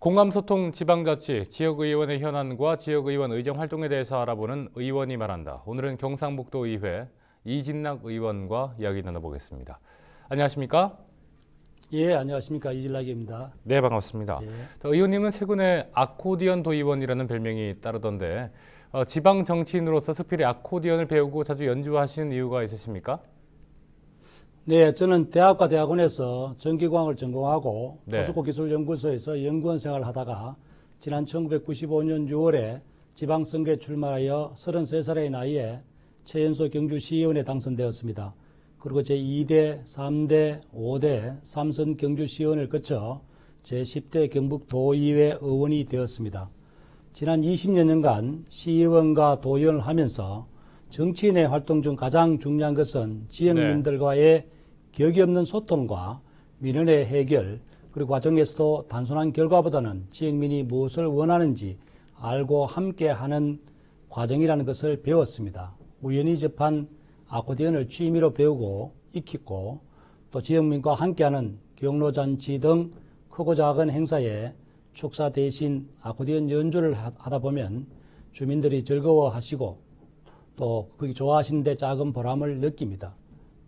공감소통 지방자치, 지역의원의 현안과 지역의원 의정 활동에 대해서 알아보는 의원이 말한다. 오늘은 경상북도의회 이진락 의원과 이야기 나눠보겠습니다. 안녕하십니까? 예, 안녕하십니까. 이진락입니다. 네, 반갑습니다. 예. 의원님은 최근에 아코디언 도의원이라는 별명이 따르던데 지방 정치인으로서 스필의 아코디언을 배우고 자주 연주하시는 이유가 있으십니까? 네, 저는 대학과 대학원에서 전기공학을 전공하고 네. 토수고기술연구소에서 연구원 생활을 하다가 지난 1995년 6월에 지방선거에 출마하여 33살의 나이에 최연소 경주시의원에 당선되었습니다. 그리고 제2대, 3대, 5대, 3선 경주시의원을 거쳐 제10대 경북도의회 의원이 되었습니다. 지난 20여년간 시의원과 도의원을 하면서 정치인의 활동 중 가장 중요한 것은 지역민들과의 격이 없는 소통과 민원의 해결, 그리고 과정에서도 단순한 결과보다는 지역민이 무엇을 원하는지 알고 함께하는 과정이라는 것을 배웠습니다. 우연히 접한 아코디언을 취미로 배우고 익히고 또 지역민과 함께하는 경로잔치 등 크고 작은 행사에 축사 대신 아코디언 연주를 하다 보면 주민들이 즐거워하시고 또 그게 좋아하시는데 작은 보람을 느낍니다.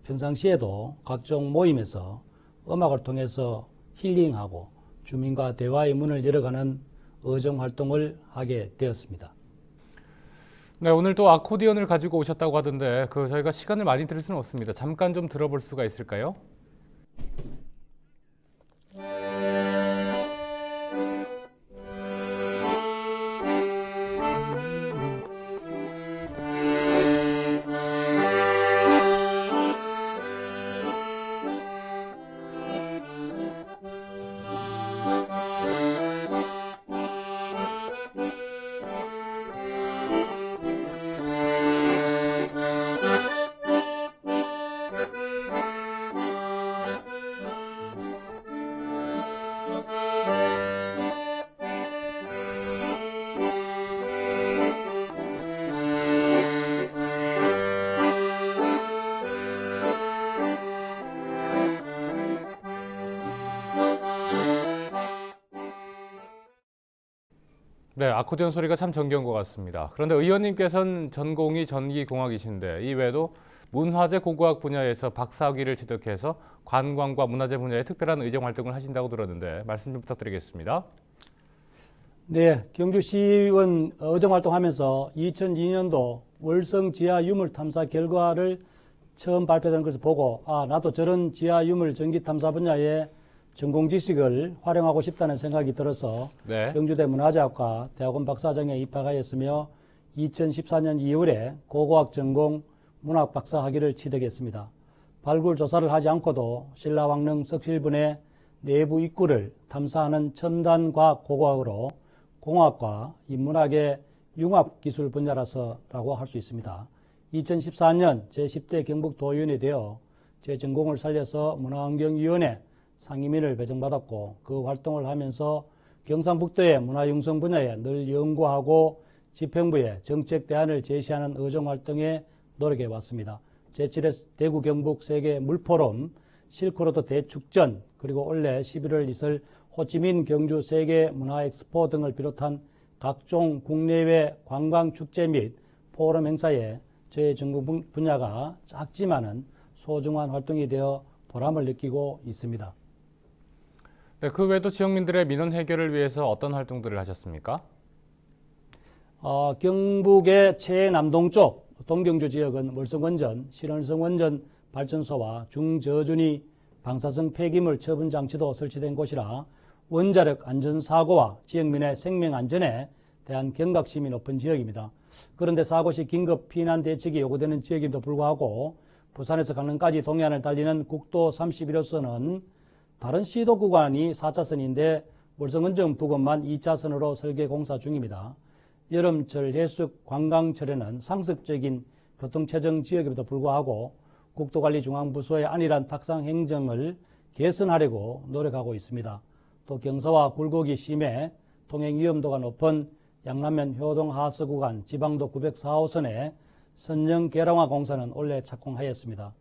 평상시에도 각종 모임에서 음악을 통해서 힐링하고 주민과 대화의 문을 열어가는 의정 활동을 하게 되었습니다. 네, 오늘 또 아코디언을 가지고 오셨다고 하던데 저희가 시간을 많이 들을 수는 없습니다. 잠깐 좀 들어볼 수가 있을까요? 네, 아코디언 소리가 참 정겨운 것 같습니다. 그런데 의원님께서는 전공이 전기공학이신데 이외에도 문화재 고고학 분야에서 박사학위를 취득해서 관광과 문화재 분야에 특별한 의정 활동을 하신다고 들었는데 말씀 좀 부탁드리겠습니다. 네, 경주시의원 의정 활동하면서 2002년도 월성 지하 유물 탐사 결과를 처음 발표된 것을 보고 나도 저런 지하 유물 전기 탐사 분야에 전공 지식을 활용하고 싶다는 생각이 들어서 경주대 문화재학과 대학원 박사학위에 입학하였으며 2014년 2월에 고고학 전공 문학 박사학위를 취득했습니다. 발굴 조사를 하지 않고도 신라왕릉 석실분의 내부 입구를 탐사하는 첨단 과학 고고학으로 공학과 인문학의 융합기술 분야라서라고 할 수 있습니다. 2014년 제10대 경북도의원이 되어 제 전공을 살려서 문화환경위원회 상임위를 배정받았고 그 활동을 하면서 경상북도의 문화융성 분야에 늘 연구하고 집행부에 정책 대안을 제시하는 의정활동에 노력해 왔습니다. 제7회 대구 경북 세계 물포럼, 실크로드 대축전, 그리고 올해 11월 있을 호치민 경주 세계 문화 엑스포 등을 비롯한 각종 국내외 관광축제 및 포럼 행사에 저의 전공 분야가 작지만은 소중한 활동이 되어 보람을 느끼고 있습니다. 네, 그 외에도 지역민들의 민원 해결을 위해서 어떤 활동들을 하셨습니까? 경북의 최남동 쪽 동경주 지역은 월성원전, 신월성원전 발전소와 중저준위 방사성 폐기물 처분 장치도 설치된 곳이라 원자력 안전사고와 지역민의 생명안전에 대한 경각심이 높은 지역입니다. 그런데 사고 시 긴급 피난 대책이 요구되는 지역임에도 불구하고 부산에서 강릉까지 동해안을 달리는 국도 31호선은 다른 시도 구간이 4차선인데 월성원전 부근만 2차선으로 설계 공사 중입니다. 여름철 해수욕 관광철에는 상습적인 교통체증 지역임에도 불구하고 국도관리중앙부소의 안일한 탁상 행정을 개선하려고 노력하고 있습니다. 또 경사와 굴곡이 심해 통행 위험도가 높은 양남면 효동 하서 구간 지방도 904호선의 선정 계량화 공사는 올해 착공하였습니다.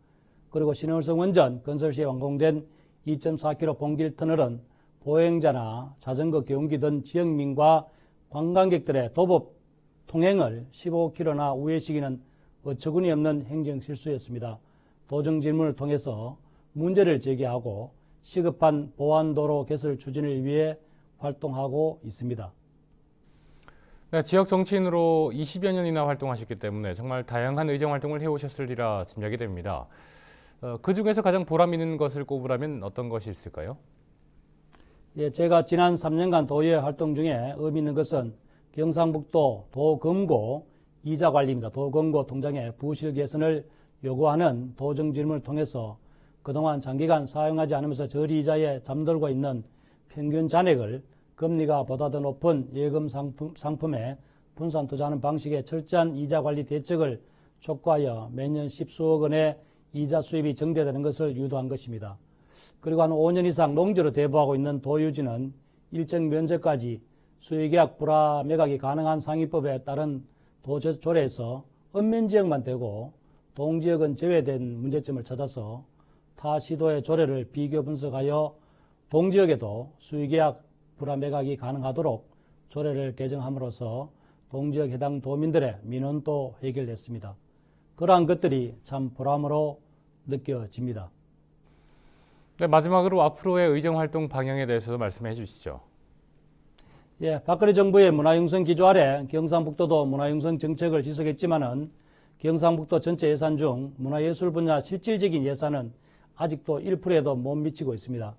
그리고 신월성 원전 건설 시에 완공된 2.4km 봉길 터널은 보행자나 자전거 경운기 등 지역민과 관광객들의 도보 통행을 15km나 우회시키는 어처구니 없는 행정 실수였습니다. 도정 질문을 통해서 문제를 제기하고 시급한 보안도로 개설 추진을 위해 활동하고 있습니다. 네, 지역 정치인으로 20여 년이나 활동하셨기 때문에 정말 다양한 의정 활동을 해오셨으리라 짐작이 됩니다. 그중에서 가장 보람 있는 것을 꼽으라면 어떤 것이 있을까요? 예, 제가 지난 3년간 도의회 활동 중에 의미 있는 것은 경상북도 도검고 이자 관리입니다. 도검고 통장의 부실 개선을 요구하는 도정 질문을 통해서 그동안 장기간 사용하지 않으면서 저리 이자에 잠들고 있는 평균 잔액을 금리가 보다 더 높은 예금 상품에 분산 투자하는 방식의 철저한 이자 관리 대책을 촉구하여 매년 10수억 원의 이자 수입이 증대되는 것을 유도한 것입니다. 그리고 한 5년 이상 농지로 대부하고 있는 도유지는 일정 면적까지 수의계약 불화 매각이 가능한 상위법에 따른 도조례에서 읍면지역만 되고 동지역은 제외된 문제점을 찾아서 타 시도의 조례를 비교 분석하여 동지역에도 수의계약 불화 매각이 가능하도록 조례를 개정함으로써 동지역 해당 도민들의 민원도 해결됐습니다. 그러한 것들이 참 보람으로 느껴집니다. 네, 마지막으로 앞으로의 의정 활동 방향에 대해서도 말씀해 주시죠. 예, 박근혜 정부의 문화융성 기조 아래 경상북도도 문화융성 정책을 지속했지만은 경상북도 전체 예산 중 문화예술 분야 실질적인 예산은 아직도 1%에도 못 미치고 있습니다.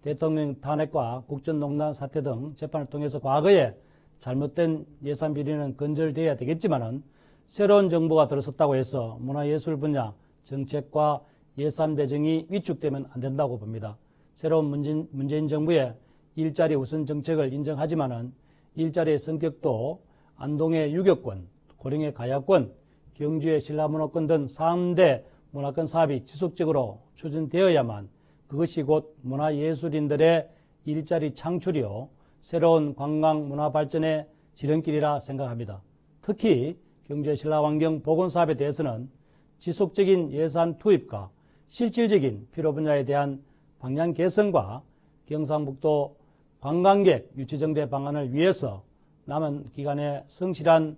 대통령 탄핵과 국정농단 사태 등 재판을 통해서 과거에 잘못된 예산 비리는 건절돼야 되겠지만은 새로운 정부가 들어섰다고 해서 문화예술 분야 정책과 예산 배정이 위축되면 안 된다고 봅니다. 새로운 문재인 정부의 일자리 우선 정책을 인정하지만은 일자리의 성격도 안동의 유격권, 고령의 가야권, 경주의 신라문화권 등 3대 문화권 사업이 지속적으로 추진되어야만 그것이 곧 문화예술인들의 일자리 창출이요 새로운 관광 문화 발전의 지름길이라 생각합니다. 특히 경주의 신라환경 복원 사업에 대해서는 지속적인 예산 투입과 실질적인 필요 분야에 대한 방향 개선과 경상북도 관광객 유치정대 방안을 위해서 남은 기간에 성실한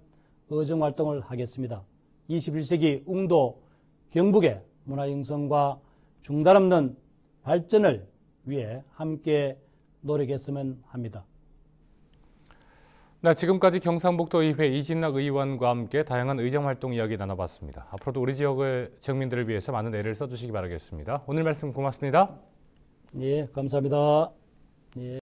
의정 활동을 하겠습니다. 21세기 웅도 경북의 문화 형성과 중단 없는 발전을 위해 함께 노력했으면 합니다. 네, 지금까지 경상북도의회 이진락 의원과 함께 다양한 의정활동 이야기 나눠봤습니다. 앞으로도 우리 지역의 지역민들을 위해서 많은 애를 써주시기 바라겠습니다. 오늘 말씀 고맙습니다. 예, 감사합니다. 예.